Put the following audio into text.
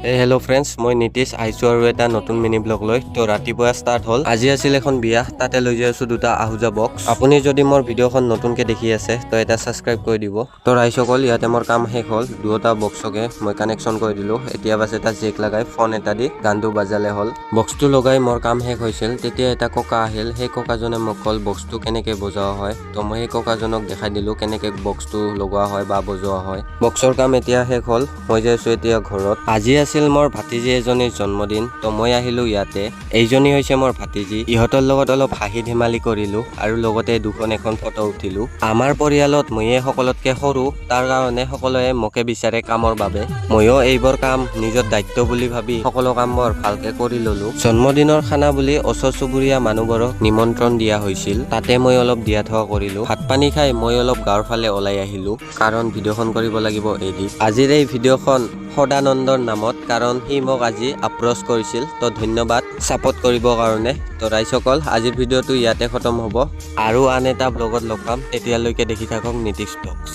Hello' friends, মই নীতিশ আহিছোঁ আৰু এটা নতুন মিনি ব্লগ লৈ। তো ৰাতিপুৱা ষ্টাৰ্ট হ'ল। আজি আছিল এখন বিয়া, তাতে লৈ যাই আছোঁ দুটা আহুজা বক্স। আপুনি যদি মোৰ ভিডিঅ'খন নতুনকৈ দেখি আছে তো এটা ছাবস্ক্ৰাইব কৰি দিব। তো ৰাইজসকল, ইয়াতে মোৰ কাম শেষ হ'ল। দুটা বক্সকে মই কানেকশ্যন কৰি দিলোঁ। এতিয়া বাছ এটা জেক লগাই ফোন এটা দি গানটো বাজালে হ'ল। বক্সটো লগাই মোৰ কাম শেষ হৈছিল। তেতিয়া এটা ককা আহিল। সেই ককাজনে মোক ক'ল বক্সটো কেনেকৈ বজোৱা হয়। তো মই সেই ককাজনক দেখাই দিলোঁ কেনেকৈ বক্সটো লগোৱা হয় বা বজোৱা হয়। বক্সৰ কাম এতিয়া শেষ হ'ল। মই যাইছোঁ এতিয়া ঘৰত। আজি আছিল মোৰ ভাতিজী এজনীৰ জন্মদিন। তো মই আহিলোঁ ইয়াতে। এইজনী হৈছে মোৰ ভাতিজী। ইহঁতৰ লগত অলপ হাঁহি ধেমালি কৰিলোঁ আৰু লগতে এখন ফটো উঠিলোঁ। আমাৰ পৰিয়ালত ময়ে সকলোতকৈ সৰু, তাৰ কাৰণে সকলোৱে মোকে বিচাৰে কামৰ বাবে। ময়ো এইবোৰ কাম নিজৰ দায়িত্ব বুলি ভাবি সকলো কামবোৰ ভালকে কৰি ল'লোঁ। জন্মদিনৰ খানা বুলি ওচৰ চুবুৰীয়া মানুহবোৰক নিমন্ত্ৰণ দিয়া হৈছিল। তাতে মই অলপ দিয়া থোৱা কৰিলোঁ। ভাত পানী খাই মই অলপ গাঁৱৰ ফালে ওলাই আহিলোঁ, কাৰণ ভিডিঅ'খন কৰিব লাগিব এডিট। আজিৰ এই ভিডিঅ'খন সদানন্দৰ নামত, কাৰণ সি মোক আজি আপ্ৰ'চ কৰিছিল। তো ধন্যবাদ ছাপোৰ্ট কৰিবৰ কাৰণে। তো ৰাইজসকল, আজিৰ ভিডিঅ'টো ইয়াতে খতম হ'ব আৰু আন এটা ব্লগত লগ পাম। তেতিয়ালৈকে দেখি থাকক নীতিশ ব্লগছ।